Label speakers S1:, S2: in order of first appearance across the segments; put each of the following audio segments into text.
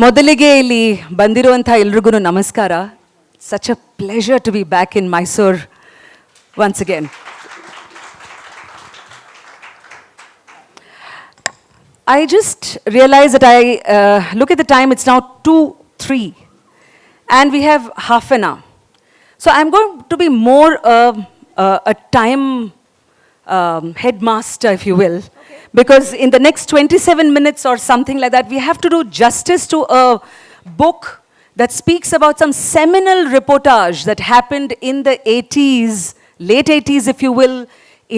S1: ಮೊದಲಿಗೆ ಇಲ್ಲಿ ಬಂದಿರುವಂಥ ಎಲ್ರಿಗೂ ನಮಸ್ಕಾರ. Such a pleasure to be back in Mysore once again. I just realized that I look at the time, it's now 2:03 and we have half an hour. So I'm going to be more a time headmaster, if you will. Because in the next 27 minutes or something like that, we have to do justice to a book that speaks about some seminal reportage that happened in the 80s, late 80s if you will,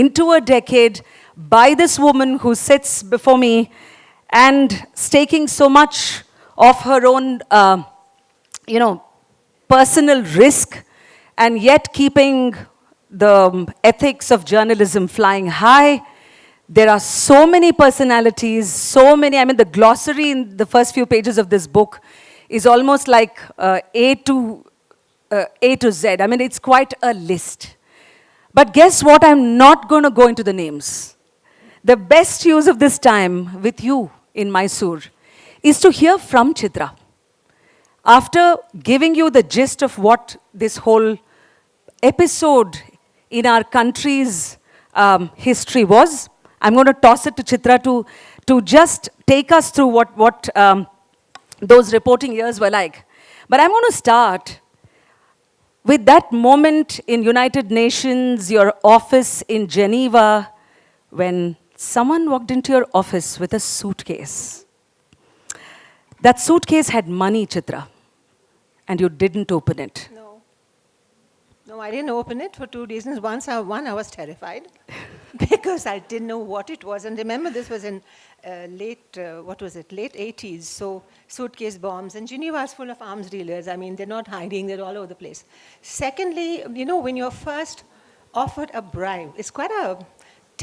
S1: into a decade, by this woman who sits before me and staking so much of her own, personal risk and yet keeping the ethics of journalism flying high. There are so many personalities, so many. I mean, the glossary in the first few pages of this book is almost like A to Z. I mean, it's quite a list. But guess what? I'm not going to go into the names. The best use of this time with you in Mysore is to hear from Chitra. After giving you the gist of what this whole episode in our country's history was, I'm going to toss it to Chitra to just take us through what those reporting years were like. But I'm going to start with that moment in United Nations, your office in Geneva, when someone walked into your office with a suitcase. That suitcase had money, Chitra, and you didn't open it.
S2: No, I didn't open it for two reasons. One, I was terrified because I didn't know what it was. And remember, this was in late 80s. So suitcase bombs. And Geneva is full of arms dealers. I mean, they're not hiding. They're all over the place. Secondly, when you're first offered a bribe, it's quite a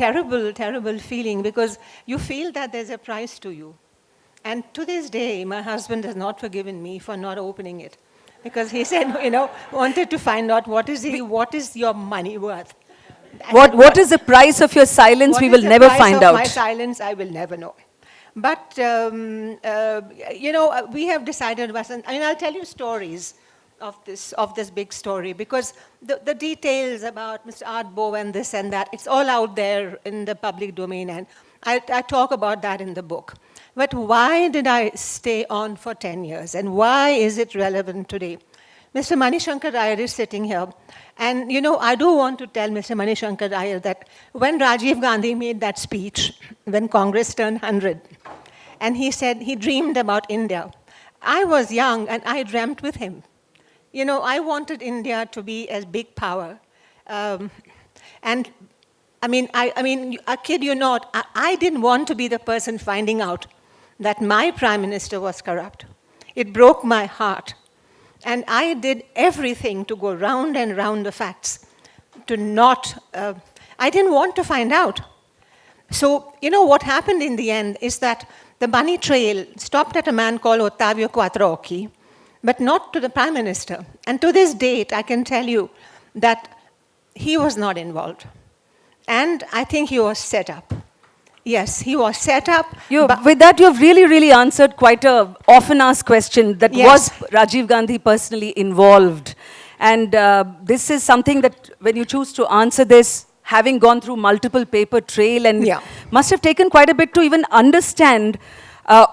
S2: terrible, terrible feeling because you feel that there's a price to you. And to this day, my husband has not forgiven me for not opening it. Because he said, wanted to find out what is your money worth.
S1: What is the price of your silence? We will never find out.
S2: My silence, I will never know. But, we have decided, Vasanthi, I'll tell you stories of this big story because the details about Mr. Artbo and this and that, it's all out there in the public domain and I talk about that in the book. But why did I stay on for 10 years? And why is it relevant today? Mr. Manishankar Iyer is sitting here. And, I do want to tell Mr. Manishankar Iyer that when Rajiv Gandhi made that speech, when Congress turned 100, and he said he dreamed about India, I was young and I dreamt with him. I wanted India to be a big power. I kid you not, I didn't want to be the person finding out that my prime minister was corrupt. It broke my heart. And I did everything to go round and round the facts, I didn't want to find out. So, what happened in the end is that the money trail stopped at a man called Ottavio Quattrocchi, but not to the prime minister. And to this date, I can tell you that he was not involved. And I think he was set up. Yes, he was set up.
S1: With that, you have really, really answered quite a often asked question that
S2: yes.
S1: Was Rajiv Gandhi personally involved? And this is something that when you choose to answer this, having gone through multiple paper trail and must have taken quite a bit to even understand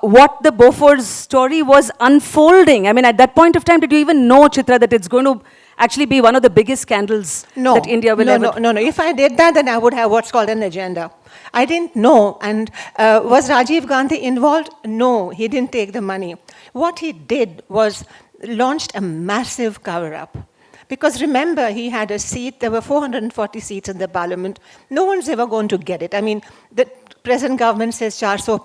S1: what the Bofors story was unfolding. I mean, at that point of time, did you even know, Chitra, that it's going to actually be one of the biggest scandals that India will ever...
S2: No. If I did that, then I would have what's called an agenda. I didn't know. And was Rajiv Gandhi involved? No, he didn't take the money. What he did was launched a massive cover-up. Because remember, he had a seat, there were 440 seats in the parliament. No one's ever going to get it. I mean, the present government says 400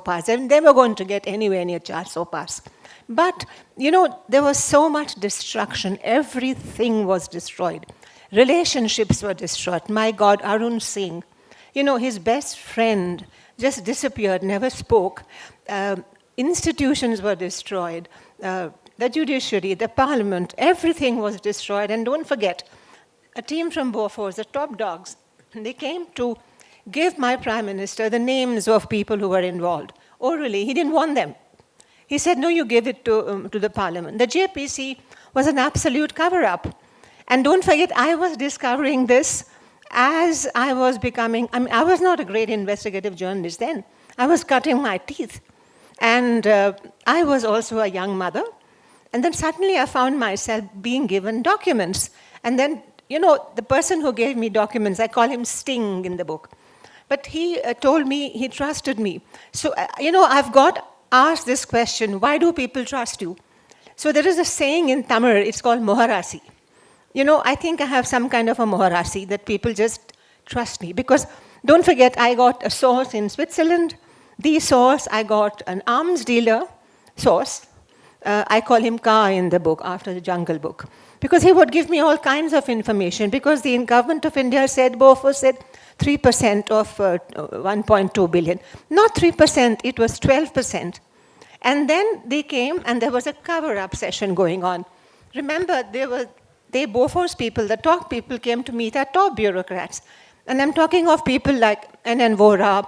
S2: pass, and they were going to get anywhere near 400 pass. But, there was so much destruction. Everything was destroyed. Relationships were destroyed. My God, Arun Singh, his best friend just disappeared, never spoke. Institutions were destroyed. The judiciary, the parliament, everything was destroyed. And don't forget, a team from Bofors, the top dogs, they came to give my prime minister the names of people who were involved. Orally, he didn't want them. He said, no, you give it to the parliament. The JPC was an absolute cover-up. And don't forget, I was discovering this as I was becoming, I was not a great investigative journalist then. I was cutting my teeth. And I was also a young mother. And then suddenly I found myself being given documents. And then, the person who gave me documents, I call him Sting in the book. But he told me he trusted me. So, I've got asked this question, why do people trust you? So there is a saying in Tamil, it's called Moharasi. I think I have some kind of a Moharasi that people just trust me. Because don't forget, I got a source in Switzerland. The source, I got an arms dealer source. I call him Ka in the book, after the Jungle Book. Because he would give me all kinds of information. Because the government of India said, Bofors said 3% of 1.2 billion. Not 3%, it was 12%. And then they came and there was a cover-up session going on. Remember, they Bofors people, the top people came to meet our top bureaucrats. And I'm talking of people like N.N. Vora,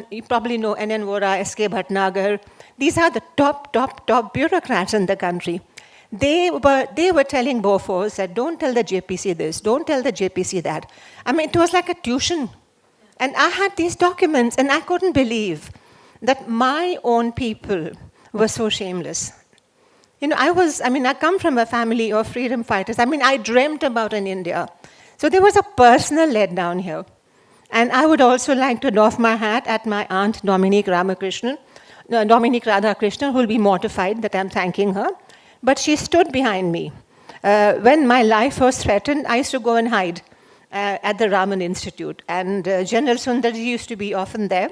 S2: you probably know N.N. Vora, S.K. Bhatnagar. These are the top bureaucrats in the country. They were telling Bofors that don't tell the JPC this, don't tell the JPC that. It was like a tuition. And I had these documents and I couldn't believe that my own people were so shameless. I come from a family of freedom fighters. I dreamt about an India. So there was a personal letdown here. And I would also like to doff my hat at my aunt Dominique Radhakrishnan, who will be mortified that I'm thanking her. But she stood behind me. When my life was threatened, I used to go and hide at the Raman Institute. And General Sundarji used to be often there.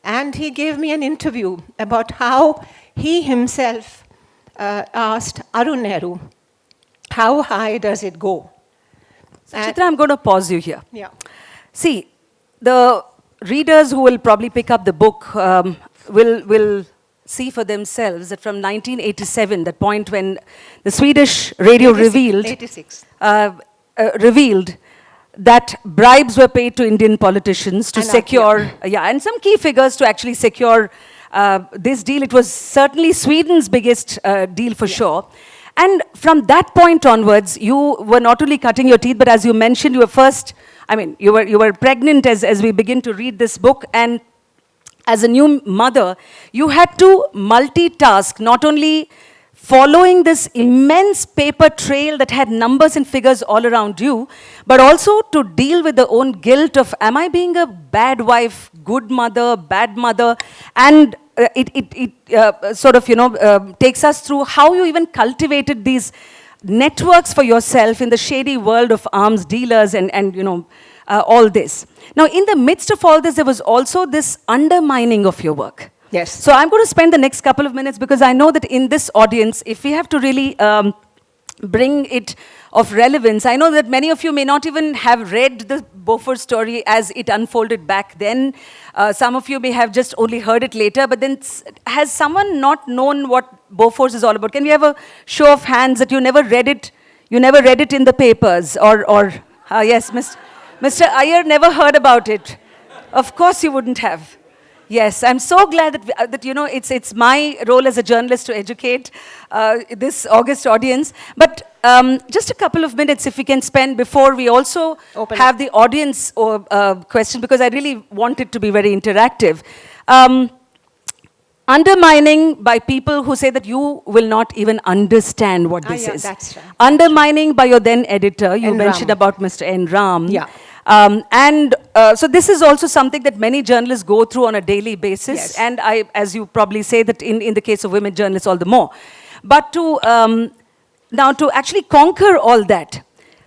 S2: And he gave me an interview about how he himself asked Arun Nehru, how high does it go?
S1: So, Chitra, I'm going to pause you here.
S2: Yeah.
S1: See, the readers who will probably pick up the book will see for themselves that from 1987, that point when the Swedish radio
S2: 86.
S1: revealed that bribes were paid to Indian politicians to secure, and some key figures to actually secure this deal. It was certainly Sweden's biggest deal for sure. And from that point onwards, you were not only cutting your teeth, but as you mentioned, you were first, you were pregnant as we begin to read this book. And as a new mother, you had to multitask, not only following this immense paper trail that had numbers and figures all around you, but also to deal with the own guilt of, am I being a bad wife, good mother, bad mother? And it sort of, takes us through how you even cultivated these networks for yourself in the shady world of arms dealers and all this. Now, in the midst of all this, there was also this undermining of your work.
S2: Yes.
S1: So I'm going to spend the next couple of minutes because I know that in this audience, if we have to really bring it of relevance, I know that many of you may not even have read the Bofors story as it unfolded back then. Some of you may have just only heard it later, but then has someone not known what Bofors is all about? Can we have a show of hands that you never read it? You never read it in the papers? Yes, Mr. Iyer never heard about it. Of course you wouldn't have. Yes, I'm so glad that it's my role as a journalist to educate this august audience. But just a couple of minutes if we can spend before we also have the audience question, because I really want it to be very interactive. Undermining by people who say that you will not even understand what this is.
S2: That's right.
S1: Undermining by your then editor. You mentioned about Mr. N. Ram.
S2: Yeah.
S1: So this is also something that many journalists go through on a daily basis.
S2: Yes.
S1: And as you probably say, that in the case of women journalists, all the more. But now to actually conquer all that,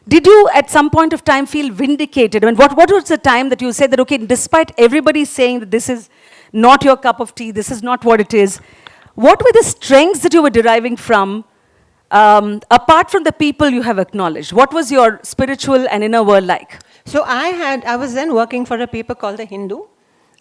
S1: did you at some point of time feel vindicated? What was the time that you said that, okay, despite everybody saying that this is not your cup of tea, this is not what it is, what were the strengths that you were deriving from, apart from the people you have acknowledged? What was your spiritual and inner world like?
S2: So I was then working for a paper called The Hindu.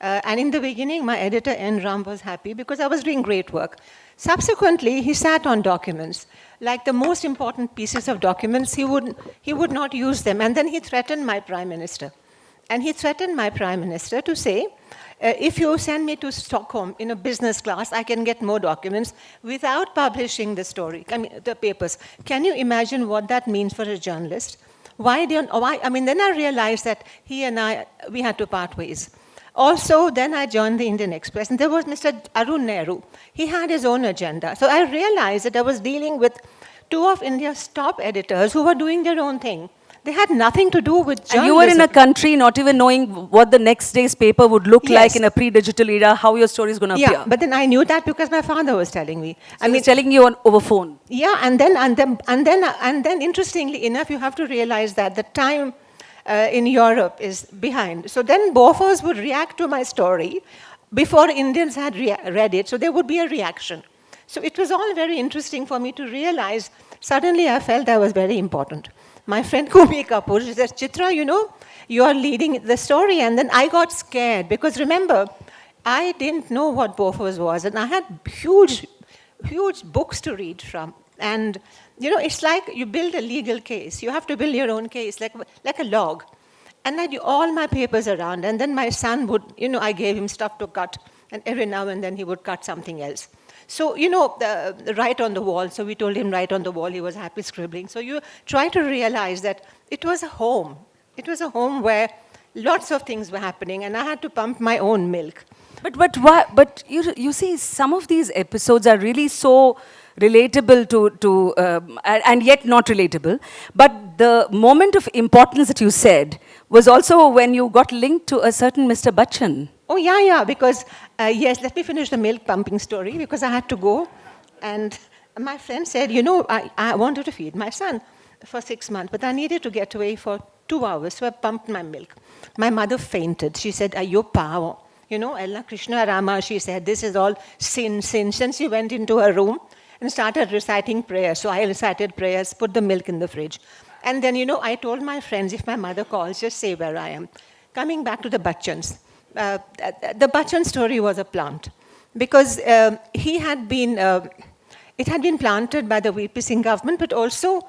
S2: And in the beginning, my editor, N. Ram, was happy because I was doing great work. Subsequently, he sat on documents. Like the most important pieces of documents, he would not use them. And then he threatened my prime minister. And he threatened my prime minister to say, if you send me to Stockholm in a business class, I can get more documents without publishing the story, the papers. Can you imagine what that means for a journalist? Then I realized that he and we had to part ways. Also, then I joined the Indian Express, and there was Mr. Arun Nehru. He had his own agenda. So I realized that I was dealing with two of India's top editors who were doing their own thing. They had nothing to do with journalism.
S1: And you were in a country not even knowing what the next day's paper would look like in a pre-digital era, how your story is going to appear.
S2: Yeah, but then I knew that because my father was telling me.
S1: So he was telling you over phone.
S2: Yeah, and then interestingly enough, you have to realize that the time in Europe is behind. So then Bofors would react to my story before Indians had read it, so there would be a reaction. So it was all very interesting for me to realize. Suddenly I felt I was very important. My friend Kumi Kapoor, she says, Chitra, you are leading the story. And then I got scared because remember, I didn't know what Bofors was. And I had huge books to read from. And, it's like you build a legal case. You have to build your own case, like a log. And I had all my papers around. And then my son would, I gave him stuff to cut. And every now and then he would cut something else. So, write on the wall. So we told him write on the wall. He was happy scribbling. So you try to realize that it was a home. It was a home where lots of things were happening, and I had to pump my own milk.
S1: But you see, some of these episodes are really so relatable and yet not relatable. But the moment of importance that you said was also when you got linked to a certain Mr. Bachchan.
S2: Oh, yeah, because, yes, let me finish the milk pumping story, because I had to go. And my friend said, I wanted to feed my son for 6 months, but I needed to get away for 2 hours, so I pumped my milk. My mother fainted. She said, Ayyo power. Allah Krishna Rama, she said, this is all sin. Then she went into her room and started reciting prayers. So I recited prayers, put the milk in the fridge. And then, I told my friends, if my mother calls, just say where I am. Coming back to the Bachchans. The Bachchan story was a plant because it had been planted by the VP Singh government, but also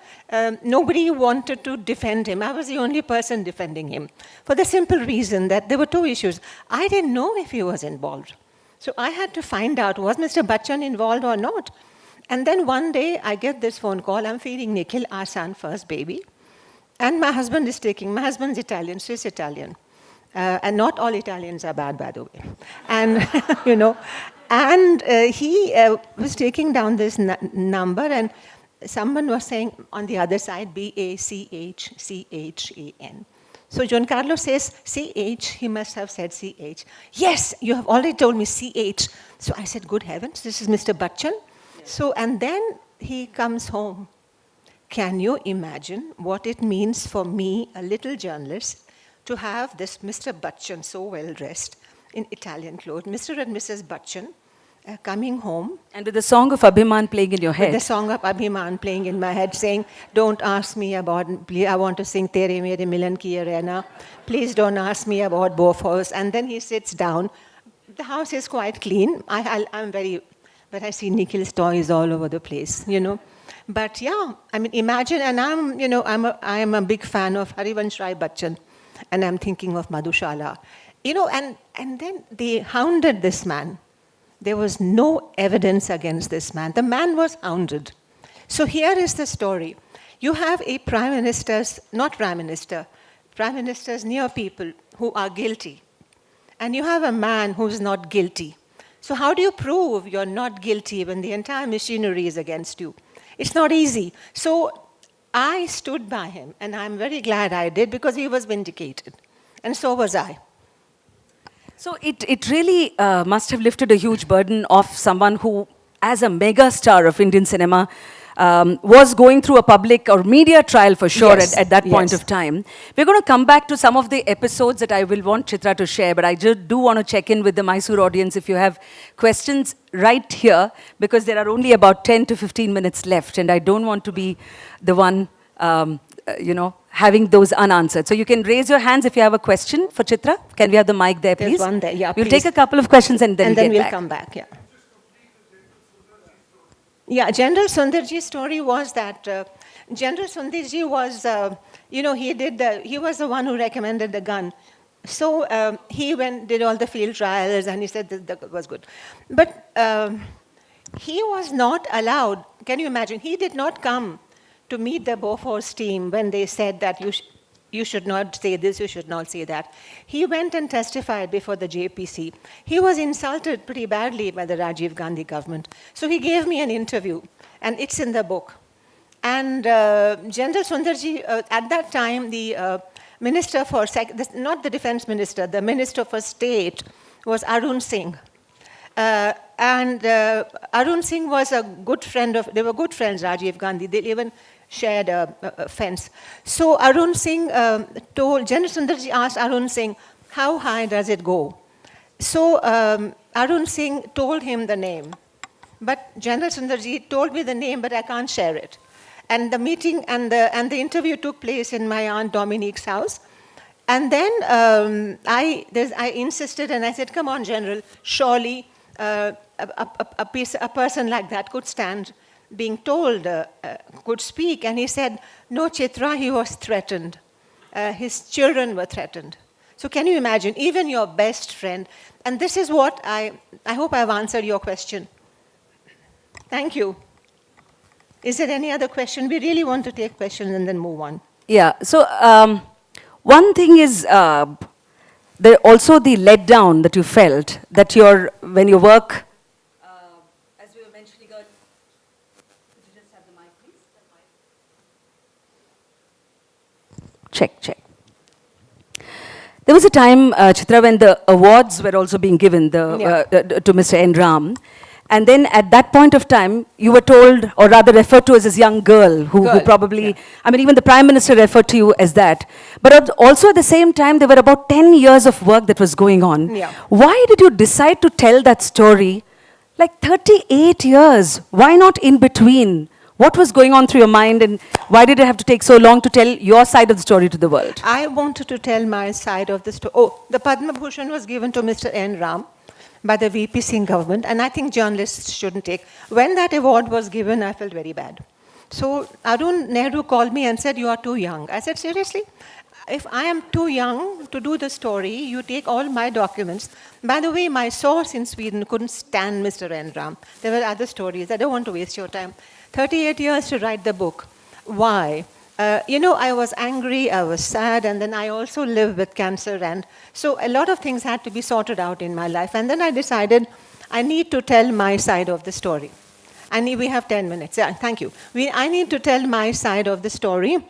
S2: nobody wanted to defend him. I was the only person defending him for the simple reason that there were two issues. I didn't know if he was involved. So I had to find out, was Mr. Bachchan involved or not? And then one day I get this phone call, I'm feeding Nikhil, our son, first baby. And my husband's Italian, Swiss Italian. And not all Italians are bad, by the way. And, he was taking down this number, and someone was saying on the other side, Bachchan. So Giancarlo says, CH, he must have said CH. Yes, you have already told me CH. So I said, good heavens, this is Mr. Bachchan. Yeah. So, and then he comes home. Can you imagine what it means for me, a little journalist, to have this Mr. Bachchan so well dressed in Italian clothes, Mr. and Mrs. Bachchan coming home.
S1: And with the song of Abhiman playing in your head.
S2: With the song of Abhiman playing in my head, saying, don't ask me about, I want to sing Tere Mere Milan Ki Arena. Please don't ask me about Bofors. And then he sits down. The house is quite clean. But I see Nikhil's toys all over the place, But yeah, imagine, and I'm a big fan of Harivansh Rai Bachchan. And I'm thinking of Madhushala. And then they hounded this man. There was no evidence against this man. The man was hounded. So here is the story. You have a prime minister's near people who are guilty. And you have a man who's not guilty. So how do you prove you're not guilty when the entire machinery is against you? It's not easy. So I stood by him, and I'm very glad I did because he was vindicated. And so was I.
S1: So it really must have lifted a huge burden off someone who, as a mega star of Indian cinema, was going through a public or media trial for sure at that point of time. We're going to come back to some of the episodes that I will want Chitra to share, but I just do want to check in with the Mysuru audience if you have questions right here, because there are only about 10 to 15 minutes left, and I don't want to be the one, having those unanswered. So you can raise your hands if you have a question for Chitra. Can we have the mic there, please?
S2: There's one there, yeah,
S1: We'll
S2: please.
S1: take a couple of questions and then
S2: we'll
S1: back.
S2: come back, yeah. Yeah, General Sundarji's story was that General Sundarji was, he was the one who recommended the gun. So he did all the field trials, and he said that was good. But he was not allowed. Can you imagine? He did not come to meet the Bofors team when they said that you should not say this, you should not say that. He went and testified before the JPC. He was insulted pretty badly by the Rajiv Gandhi government. So he gave me an interview, and it's in the book. And General Sundarji, at that time, the Minister for, not the defense minister, the Minister for State was Arun Singh. And Arun Singh was a good friend of, they were good friends, Rajiv Gandhi. They even shared a fence. So Arun Singh told, General Sundarji asked Arun Singh, how high does it go? So Arun Singh told him the name. But General Sundarji told me the name, but I can't share it. And the meeting and the interview took place in my Aunt Dominique's house. And then I insisted, and I said, come on, General, surely a person like that could stand being told, could speak. And he said, no, Chitra, he was threatened. His children were threatened. So can you imagine, even your best friend, and this is what I hope I've answered your question. Thank you. Is there any other question? We really want to take questions and then move on.
S1: Yeah, so one thing is there also the letdown that you felt that when you work, as we were mentioning earlier, could you just have the mic, please? Check. There was a time, Chitra, when the awards were also being given to Mr. N. Ram. And then at that point of time, you were told, or rather referred to as this young girl who probably, I mean, even the Prime Minister referred to you as that. But also at the same time, there were about 10 years of work that was going on.
S2: Yeah.
S1: Why did you decide to tell that story? Like 38 years, why not in between? What was going on through your mind, and why did it have to take so long to tell your side of the story to the world?
S2: I wanted to tell my side of the story. Oh, the Padma Bhushan was given to Mr. N. Ram by the VP Singh government, and I think journalists shouldn't take. When that award was given, I felt very bad. So Arun Nehru called me and said, you are too young. I said, seriously? If I am too young to do the story, you take all my documents. By the way, my source in Sweden couldn't stand Mr. N. Ram. There were other stories. I don't want to waste your time. 38 years to write the book. Why? I was angry, I was sad, and then I also live with cancer, and so a lot of things had to be sorted out in my life. And then I decided I need to tell my side of the story. We have 10 minutes. Yeah, thank you. I need to tell my side of the story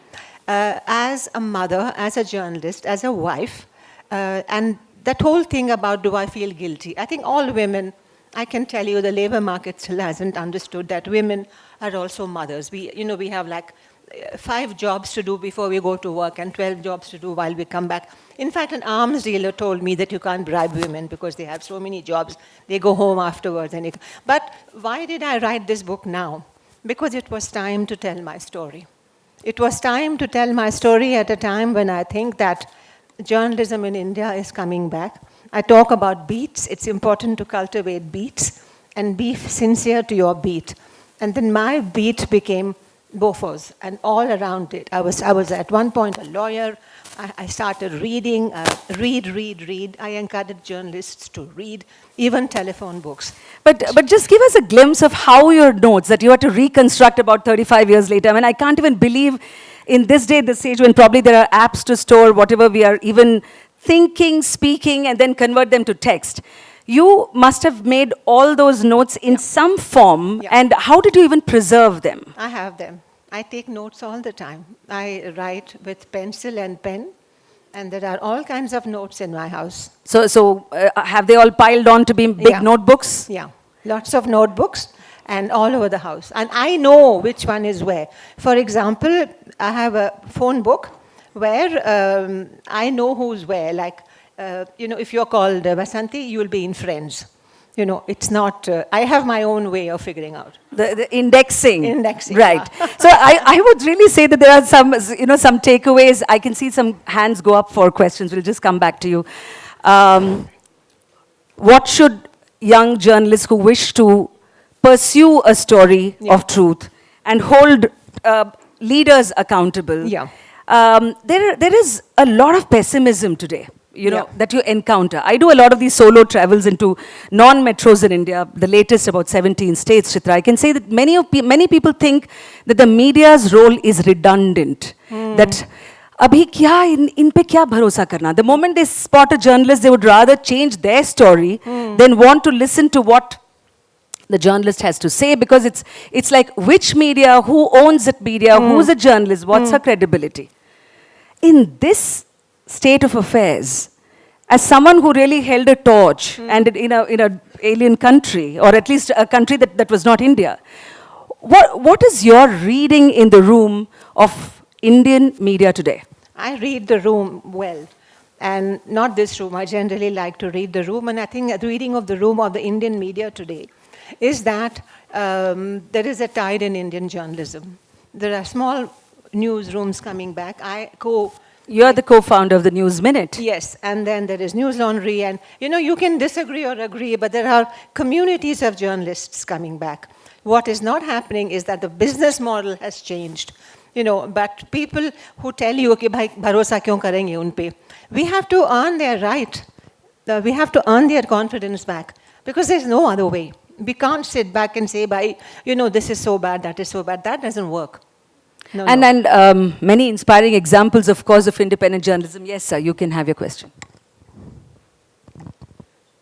S2: as a mother, as a journalist, as a wife, and that whole thing about do I feel guilty. I think all women, I can tell you the labor market still hasn't understood that women are also mothers. We have like 5 jobs to do before we go to work and 12 jobs to do while we come back. In fact, an arms dealer told me that you can't bribe women because they have so many jobs. They go home afterwards. But why did I write this book now? Because it was time to tell my story. It was time to tell my story at a time when I think that journalism in India is coming back. I talk about beats. It's important to cultivate beats and be sincere to your beat. And then my beat became Bofors and all around it. I was at one point a lawyer. I started reading, read. I encouraged journalists to read, even telephone books.
S1: But just give us a glimpse of how your notes that you had to reconstruct about 35 years later. I mean, I can't even believe in this age when probably there are apps to store whatever we are even thinking, speaking, and then convert them to text. You must have made all those notes in some form, and how did you even preserve them?
S2: I have them. I take notes all the time. I write with pencil and pen, and there are all kinds of notes in my house.
S1: So have they all piled on to be big notebooks?
S2: Yeah, lots of notebooks, and all over the house. And I know which one is where. For example, I have a phone book where I know who's where, like, if you're called Vasanthi, you'll be in Friends. It's not, I have my own way of figuring out.
S1: The indexing.
S2: Indexing,
S1: right. So I would really say that there are some takeaways. I can see some hands go up for questions. We'll just come back to you. What should young journalists who wish to pursue a story of truth and hold leaders accountable?
S2: Yeah.
S1: There is a lot of pessimism today. that you encounter? I do a lot of these solo travels into non-metros in India, the latest about 17 states, Chitra. I can say that many people think that the media's role is redundant, that abhi kya in pe kya bharosa karna? The moment they spot a journalist, they would rather change their story than want to listen to what the journalist has to say, because it's like, which media, who owns that media, who's a journalist, what's her credibility? In this state of affairs, as someone who really held a torch and in a alien country, or at least a country that was not India, what is your reading in the room of Indian media today?
S2: I read the room well. And not this room. I generally like to read the room. And I think the reading of the room of the Indian media today is that there is a tide in Indian journalism. There are small newsrooms coming back.
S1: You're the co-founder of the News Minute.
S2: Yes, and then there is News Laundry, and you can disagree or agree, but there are communities of journalists coming back. What is not happening is that the business model has changed. But people who tell you, "Okay, bhai, bharosa kyun karenge un pe?" We have to earn their right. We have to earn their confidence back, because there's no other way. We can't sit back and say, this is so bad, that is so bad. That doesn't work. No.
S1: And many inspiring examples, of course, of independent journalism. Yes, sir, you can have your question.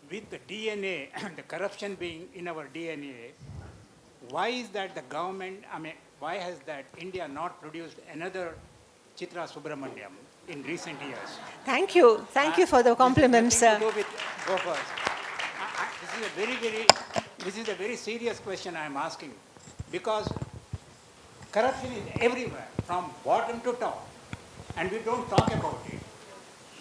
S3: With the DNA, the corruption being in our DNA, why is that the government, why has that India not produced another Chitra Subramaniam in recent years?
S2: Thank you. Thank you for the compliments, sir.
S3: This is nothing to do with Bofors. This is a very serious question I am asking, because corruption is everywhere, from bottom to top, and we don't talk about it.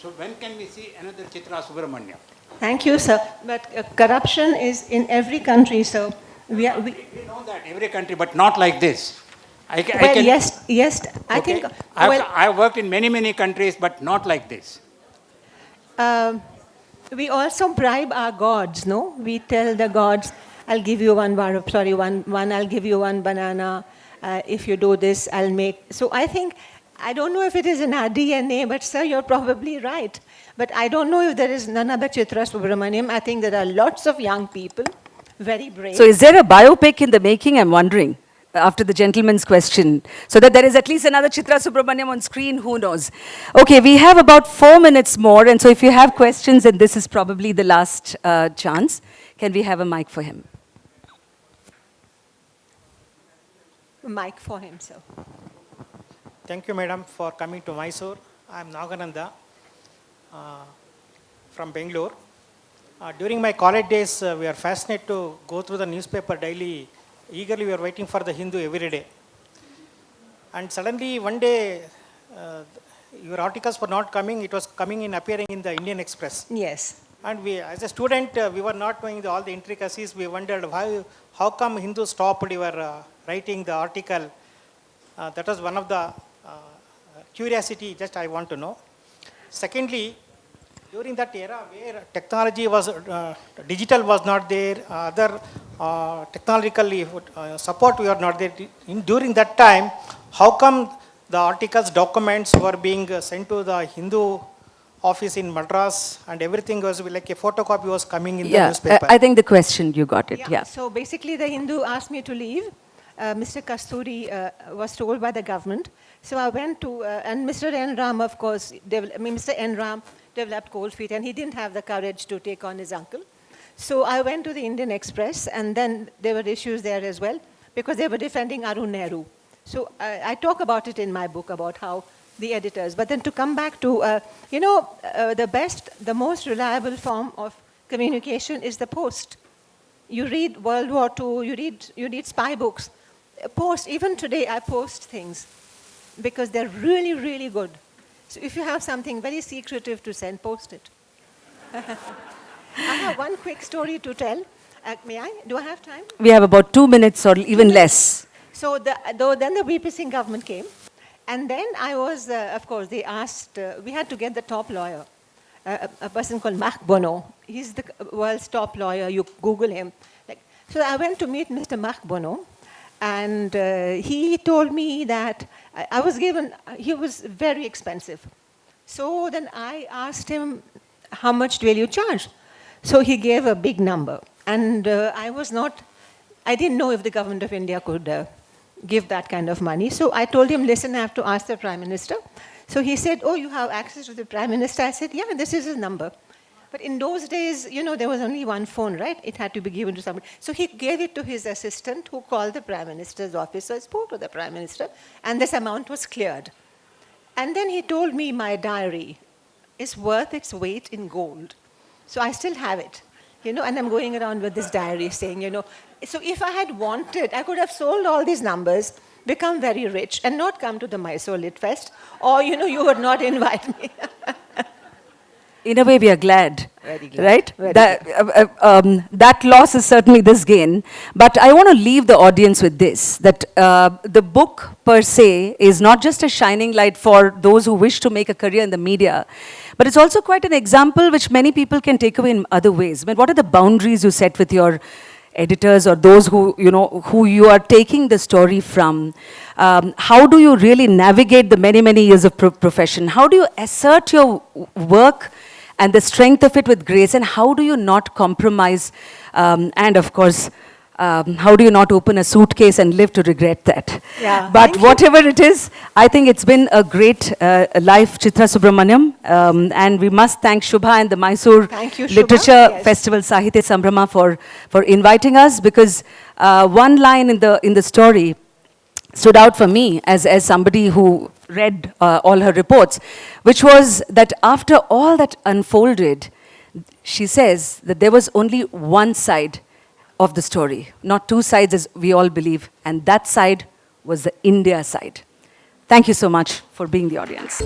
S3: So when can we see another Chitra Subramaniam?
S2: Thank you, sir. But corruption is in every country, sir. We
S3: know that, every country, but not like this.
S2: Yes. I think.
S3: I've worked in many countries, but not like this.
S2: We also bribe our gods, no? We tell the gods, "I'll give you I'll give you one banana. If you do this, I'll make." So I don't know if it is in our DNA, but sir, you're probably right. But I don't know if there is none other Chitra Subramaniam. I think there are lots of young people, very brave.
S1: So is there a biopic in the making, I'm wondering, after the gentleman's question, so that there is at least another Chitra Subramaniam on screen, who knows? Okay, we have about 4 minutes more, and so if you have questions, and this is probably the last chance, can we have a mic for him?
S2: Mic for him, sir.
S4: Thank you, madam, for coming to Mysuru. I am Nagananda from Bangalore. During my college days, we are fascinated to go through the newspaper daily. Eagerly, we are waiting for the Hindu every day. And suddenly, one day, your articles were not coming. It was appearing in the Indian Express.
S2: Yes.
S4: And we, as a student, we were not knowing all the intricacies. We wondered how come Hindus stopped your writing the article. That was one of the curiosity just I want to know. Secondly, during that era where technology was, digital was not there, other technologically support were not there, during that time, how come the articles, documents were being sent to the Hindu office in Madras, and everything was like a photocopy was coming in the newspaper?
S1: I think the question, you got it, yeah.
S2: So basically the Hindu asked me to leave. Mr. Kasturi was told by the government. So I went to, and Mr. N. Ram, of course, Mr. N. Ram developed cold feet, and he didn't have the courage to take on his uncle. So I went to the Indian Express, and then there were issues there as well, because they were defending Arun Nehru. So I talk about it in my book, about how the editors. But then to come back to, the most reliable form of communication is the post. You read World War II, you read spy books. Post, even today I post things because they're really, really good. So if you have something very secretive to send, post it. I have one quick story to tell. May I? Do I have time?
S1: We have about 2 minutes or even less.
S2: So then the VP Singh government came. And then I was, of course, they asked, we had to get the top lawyer, a person called Marc Bono. He's the world's top lawyer. You Google him. So I went to meet Mr. Marc Bono. And he told me that I was given, he was very expensive. So then I asked him, how much will you charge? So he gave a big number. And I didn't know if the government of India could give that kind of money. So I told him, listen, I have to ask the Prime Minister. So he said, oh, you have access to the Prime Minister? I said, yeah, this is his number. But in those days, there was only one phone, right? It had to be given to somebody. So he gave it to his assistant, who called the Prime Minister's office. So I spoke to the Prime Minister, and this amount was cleared. And then he told me my diary is worth its weight in gold. So I still have it, and I'm going around with this diary saying, so if I had wanted, I could have sold all these numbers, become very rich, and not come to the Mysuru Lit Fest, or, you would not invite me.
S1: In a way, we are glad,
S2: Very glad.
S1: right?
S2: Very
S1: That loss is certainly this gain. But I want to leave the audience with this, that the book per se is not just a shining light for those who wish to make a career in the media, but it's also quite an example which many people can take away in other ways. I mean, what are the boundaries you set with your editors or those who you are taking the story from? How do you really navigate the many years of profession? How do you assert your work and the strength of it with grace, and how do you not compromise? And of course, how do you not open a suitcase and live to regret that?
S2: Yeah,
S1: But
S2: thank you.
S1: whatever it is, I think it's been a great life, Chitra Subramaniam, and we must thank Shubha and the Mysuru
S2: Thank you, Shubha.
S1: Literature
S2: Yes.
S1: Festival Sahitya Sambrama for inviting us, because one line in the story stood out for me as somebody who read all her reports, which was that after all that unfolded, she says that there was only one side of the story, not two sides as we all believe, and that side was the India side. Thank you so much for being the audience.